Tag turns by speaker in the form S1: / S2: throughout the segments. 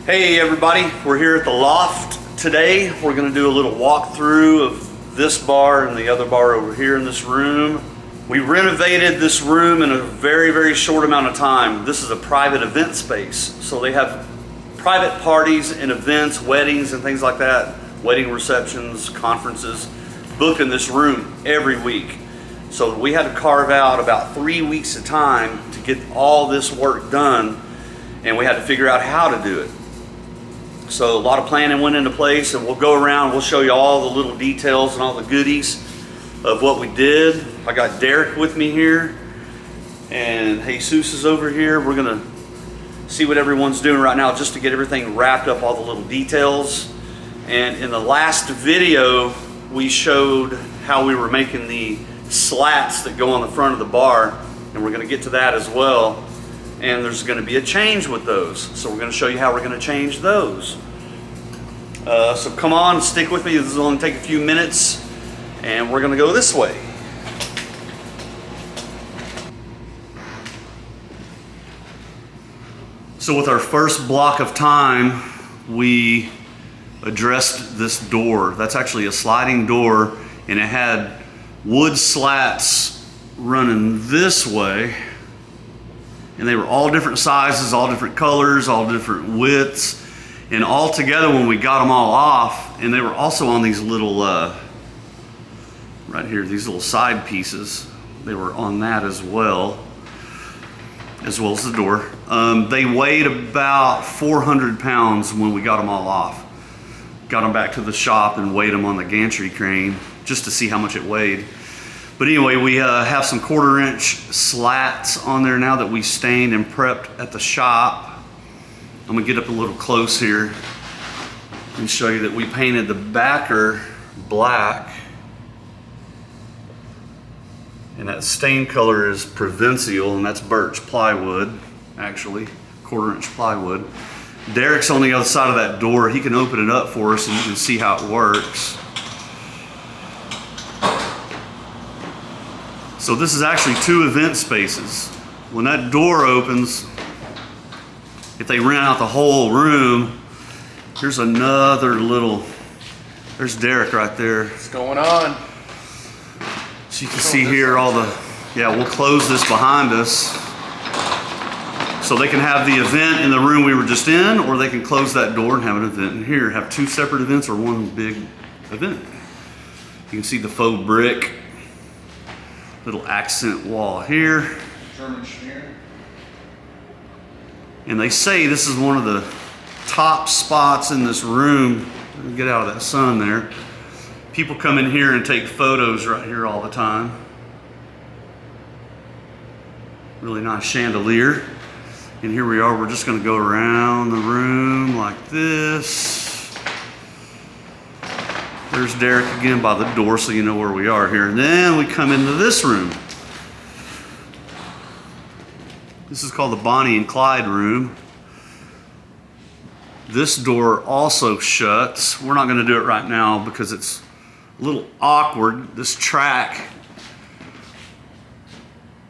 S1: Hey everybody, we're here at the Loft today. We're going to do a little walkthrough of this bar and the other bar over here in this room. We renovated this room in a very short amount of time. This is a private event space, so they have private parties and events, weddings and things like that, wedding receptions, conferences, book in this room every week. So we had to carve out about 3 weeks of time to get all this work done, and we had to figure out how to do it. So a lot of planning went into place, and we'll go around, we'll show you all the little details and all the goodies of what we did. I got Derek with me here, and Jesus is over here. We're gonna see what everyone's doing right now just to get everything wrapped up, all the little details. And in the last video, we showed how we were making the slats that go on the front of the bar, and we're gonna get to that as well. And there's going to be a change with those, so we're going to show you how we're going to change those. So come on, stick with me. This will only take a few minutes, and we're going to go this way. So with our first block of time, we addressed this door. That's actually a sliding door, and it had wood slats running this way. And they were all different sizes, all different colors, all different widths. And all together when we got them all off, and they were also on these little, right here, these little side pieces. They were on that as well as the door. They weighed about 400 pounds when we got them all off. Got them back to the shop and weighed them on the gantry crane just to see how much it weighed. But anyway, we have some 1/4 inch slats on there now that we stained and prepped at the shop. I'm gonna get up a little close here and show you that we painted the backer black. And that stain color is Provincial, and that's birch plywood, actually, 1/4 inch plywood. Derek's on the other side of that door. He can open it up for us and you can see how it works. So this is actually 2 event spaces. When that door opens, if they rent out the whole room, here's another little, there's Derek right there.
S2: What's going on?
S1: So you can see here all the, yeah, we'll close this behind us. So they can have the event in the room we were just in, or they can close that door and have an event in here. Have 2 separate events or 1 big event. You can see the faux brick. Little accent wall here.
S2: German schmear.
S1: And they say this is one of the top spots in this room. Get out of that sun there. People come in here and take photos right here all the time. Really nice chandelier. And here we are, we're just gonna go around the room like this. There's Derek again by the door, so you know where we are here. And then we come into this room. This is called the Bonnie and Clyde room. This door also shuts. We're not going to do it right now because it's a little awkward. This track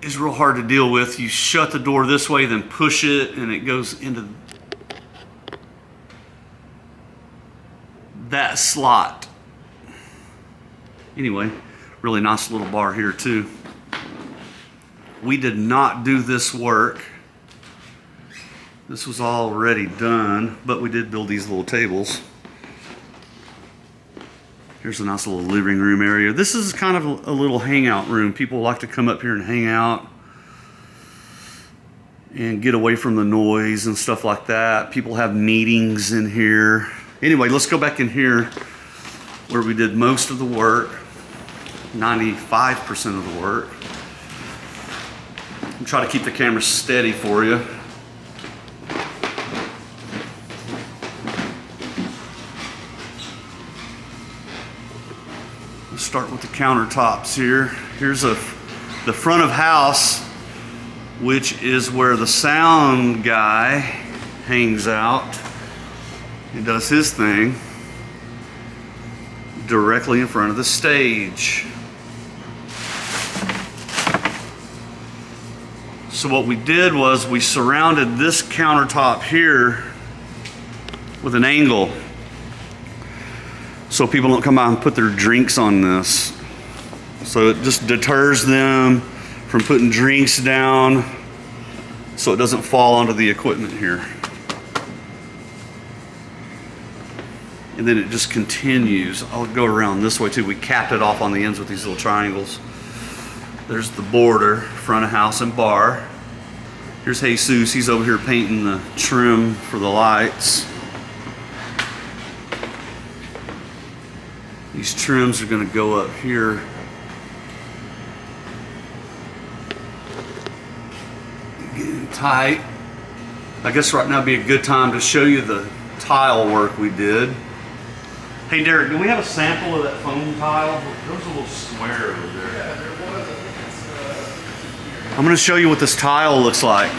S1: is real hard to deal with. You shut the door this way, then push it, and it goes into that slot. Anyway, really nice little bar here too. We did not do this work. This was already done, but we did build these little tables. Here's a nice little living room area. This is kind of a little hangout room. People like to come up here and hang out and get away from the noise and stuff like that. People have meetings in here. Anyway, let's go back in here where we did most of the work, 95% of the work. I'll try to keep the camera steady for you. Let's start with the countertops here. Here's the front of house, which is where the sound guy hangs out and does his thing. Directly in front of the stage. So what we did was we surrounded this countertop here with an angle, so people don't come out and put their drinks on this. So it just deters them from putting drinks down, so it doesn't fall onto the equipment here. And then it just continues. I'll go around this way too. We capped it off on the ends with these little triangles. There's the border, front of house and bar. Here's Jesus, he's over here painting the trim for the lights. These trims are gonna go up here. Getting tight. I guess right now would be a good time to show you the tile work we did. Hey Derek, do we have a sample of that foam tile? There's a little square over there.
S2: Yeah, there was.
S1: I'm going to show you what this tile looks like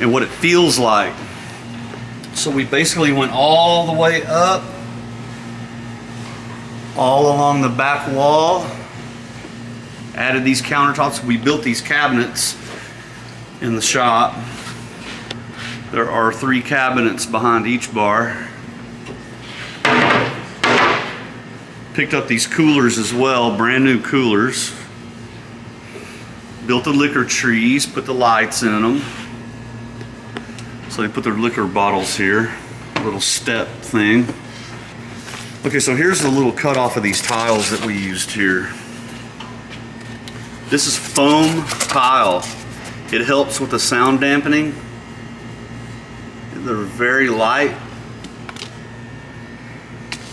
S1: and what it feels like. So we basically went all the way up, all along the back wall, added these countertops. We built these cabinets in the shop. There are 3 cabinets behind each bar. Picked up these coolers as well, brand new coolers. Built the liquor trees, put the lights in them. So they put their liquor bottles here, a little step thing. Okay, so here's the little cut off of these tiles that we used here. This is foam tile. It helps with the sound dampening. They're very light.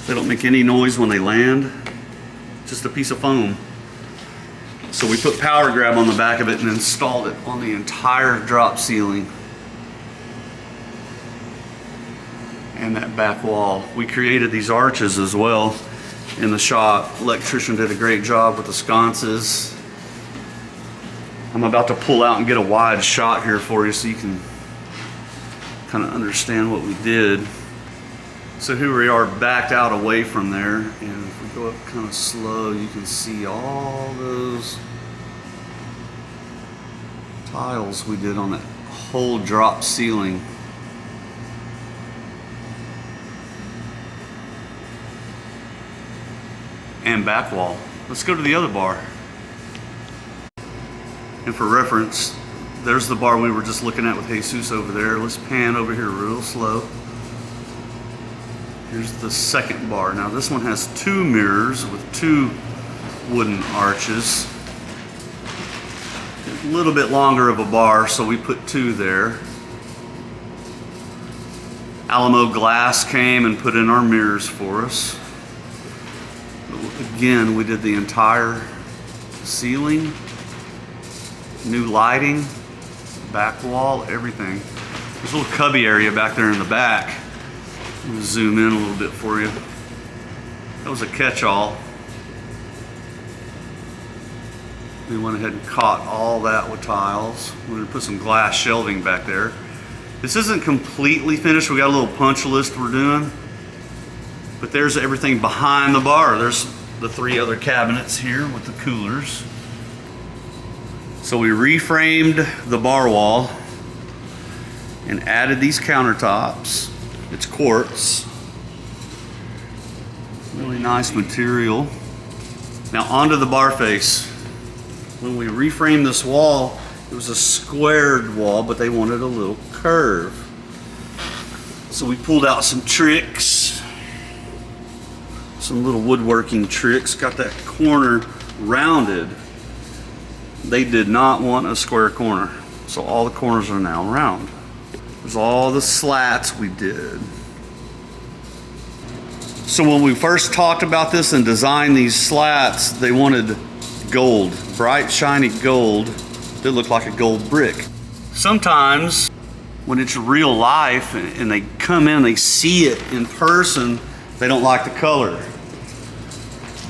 S1: They don't make any noise when they land. Just a piece of foam. So we put power grab on the back of it and installed it on the entire drop ceiling and that back wall. We created these arches as well in the shop. Electrician did a great job with the sconces. I'm about to pull out and get a wide shot here for you so you can kind of understand what we did. So here we are backed out away from there, and if we go up kind of slow, you can see all those tiles we did on that whole drop ceiling. And back wall. Let's go to the other bar. And for reference, there's the bar we were just looking at with Jesus over there. Let's pan over here real slow. Here's the second bar. Now this one has 2 mirrors with 2 wooden arches. A little bit longer of a bar, so we put 2 there. Alamo Glass came and put in our mirrors for us. Again, we did the entire ceiling, new lighting, back wall, everything. There's a little cubby area back there in the back. I'm gonna zoom in a little bit for you. That was a catch-all. We went ahead and caught all that with tiles. We're gonna put some glass shelving back there. This isn't completely finished. We got a little punch list we're doing. But there's everything behind the bar. There's the 3 other cabinets here with the coolers. So we reframed the bar wall and added these countertops. It's quartz. Really nice material. Now onto the bar face. When we reframed this wall, it was a squared wall, but they wanted a little curve. So we pulled out some tricks, some little woodworking tricks, got that corner rounded. They did not want a square corner, so all the corners are now round. There's all the slats we did. So when we first talked about this and designed these slats, they wanted gold, bright shiny gold that looked like a gold brick. Sometimes when it's real life and they come in, they see it in person, they don't like the color.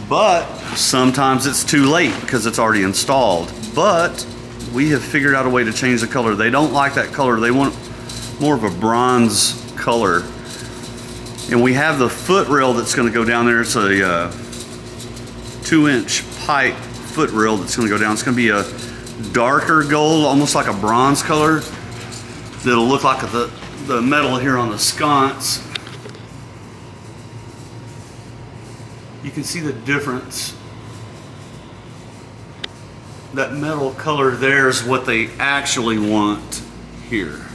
S1: But sometimes it's too late because it's already installed. But we have figured out a way to change the color. They don't like that color. They want more of a bronze color. And we have the foot rail that's going to go down there. It's a 2-inch pipe foot rail that's going to go down. It's going to be a darker gold, almost like a bronze color. That'll look like the metal here on the sconce. You can see the difference. That metal color there is what they actually want here.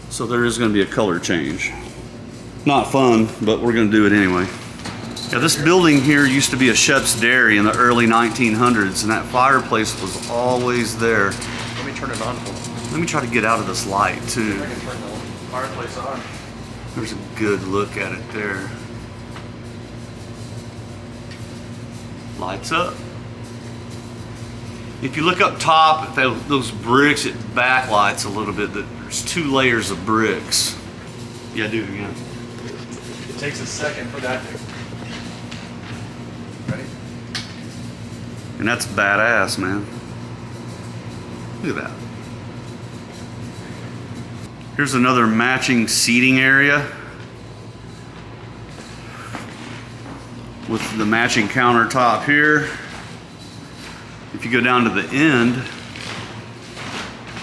S1: So there is going to be a color change. Not fun, but we're going to do it anyway. Yeah, this building here used to be a Shep's Dairy in the early 1900s, and that fireplace was always there.
S2: Let me turn it on for you.
S1: Let me try to get out of this light too.
S2: I can turn the fireplace on.
S1: There's a good look at it there. Lights up. If you look up top at those bricks, it backlights a little bit. There's 2 layers of bricks. Yeah, do it again.
S2: It takes a second for that to... Ready?
S1: And that's badass, man. Look at that. Here's another matching seating area with the matching countertop here. If you go down to the end,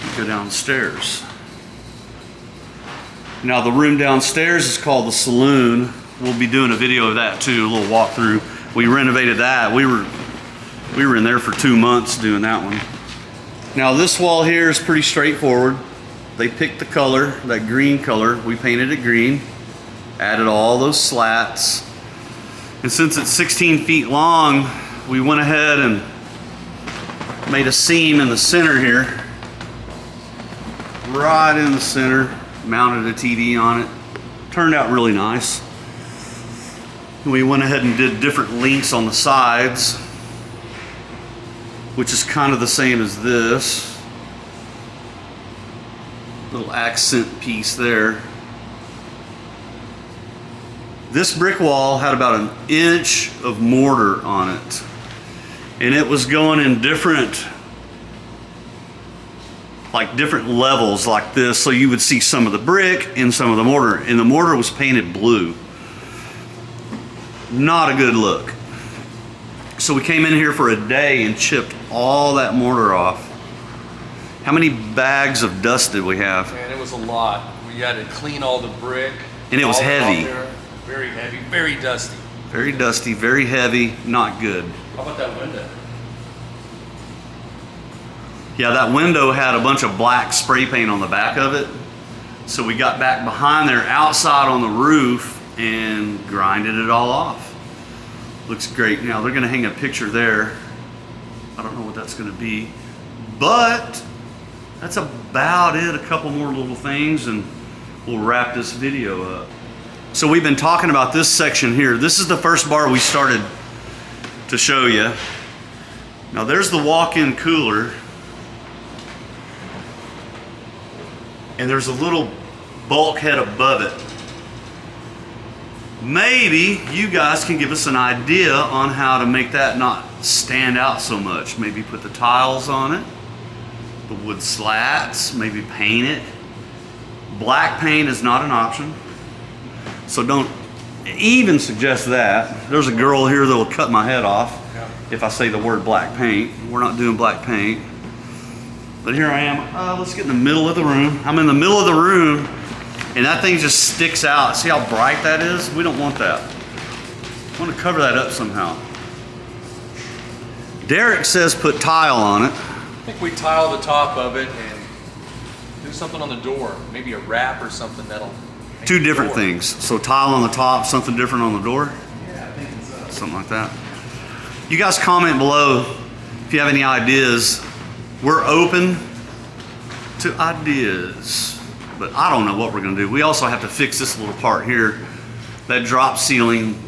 S1: you go downstairs. Now the room downstairs is called the saloon. We'll be doing a video of that too, a little walkthrough. We renovated that. We were in there for 2 months doing that one. Now this wall here is pretty straightforward. They picked the color, that green color. We painted it green, added all those slats. And since it's 16 feet long, we went ahead and made a seam in the center here. Right in the center, mounted a TV on it. Turned out really nice. We went ahead and did different links on the sides, which is kind of the same as this. Little accent piece there. This brick wall had about 1 inch of mortar on it. And it was going in different levels like this. So you would see some of the brick and some of the mortar. And the mortar was painted blue. Not a good look. So we came in here for a day and chipped all that mortar off. How many bags of dust did we have?
S2: Man, it was a lot. We had to clean all the brick.
S1: And it was heavy.
S2: Very heavy, very dusty.
S1: Very dusty, very heavy, not good.
S2: How about that window?
S1: Yeah, that window had a bunch of black spray paint on the back of it. So we got back behind there outside on the roof and grinded it all off. Looks great. Now they're gonna hang a picture there. I don't know what that's gonna be, but that's about it. A couple more little things and we'll wrap this video up. So we've been talking about this section here. This is the first bar we started to show you. Now there's the walk-in cooler. And there's a little bulkhead above it. Maybe you guys can give us an idea on how to make that not stand out so much. Maybe put the tiles on it, the wood slats, maybe paint it. Black paint is not an option. So don't even suggest that. There's a girl here that'll cut my head off if I say the word black paint. We're not doing black paint. But here I am. Let's get in the middle of the room. I'm in the middle of the room and that thing just sticks out. See how bright that is? We don't want that. I want to cover that up somehow. Derek says put tile on it.
S2: I think we tile the top of it and do something on the door. Maybe a wrap or something that'll...
S1: 2 different things. So tile on the top, something different on the door.
S2: Yeah, I think it's
S1: something like that. You guys comment below if you have any ideas. We're open to ideas, but I don't know what we're gonna do. We also have to fix this little part here. That drop ceiling,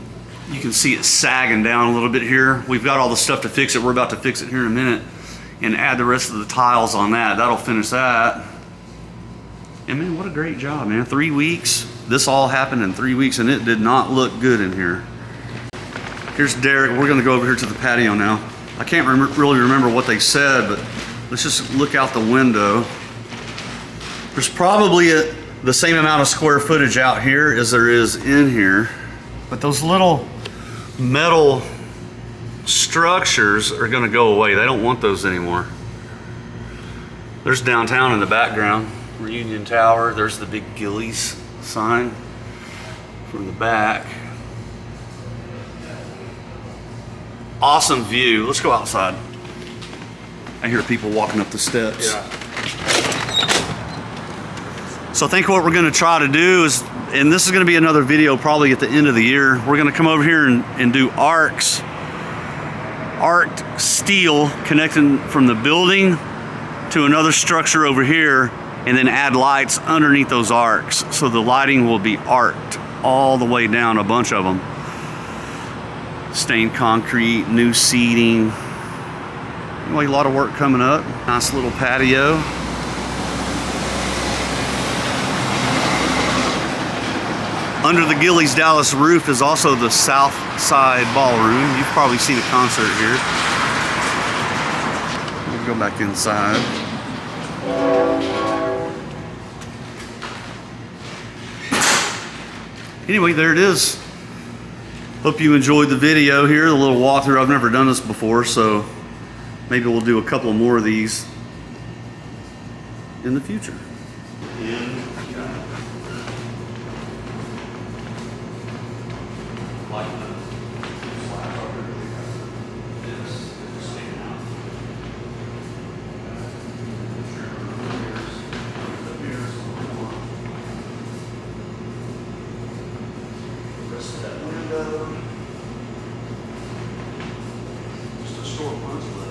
S1: you can see it sagging down a little bit here. We've got all the stuff to fix it. We're about to fix it here in a minute and add the rest of the tiles on that. That'll finish that. And man, what a great job, man. 3 weeks. This all happened in 3 weeks and it did not look good in here. Here's Derek. We're gonna go over here to the patio now. I can't really remember what they said, but let's just look out the window. There's probably the same amount of square footage out here as there is in here, but those little metal structures are gonna go away. They don't want those anymore. There's downtown in the background, Reunion Tower. There's the big Gilley's sign from the back. Awesome view. Let's go outside. I hear people walking up the steps.
S2: Yeah.
S1: So I think what we're gonna try to do is, and this is gonna be another video probably at the end of the year, we're gonna come over here and do arced steel connecting from the building to another structure over here, and then add lights underneath those arcs. So the lighting will be arced all the way down, a bunch of them. Stained concrete, new seating. Anyway, a lot of work coming up. Nice little patio. Under the Gilley's Dallas roof is also the South Side Ballroom. You've probably seen a concert here. We'll go back inside. Anyway, there it is. Hope you enjoyed the video here, the little walkthrough. I've never done this before, so maybe we'll do a couple more of these in the future. Just a short punch list.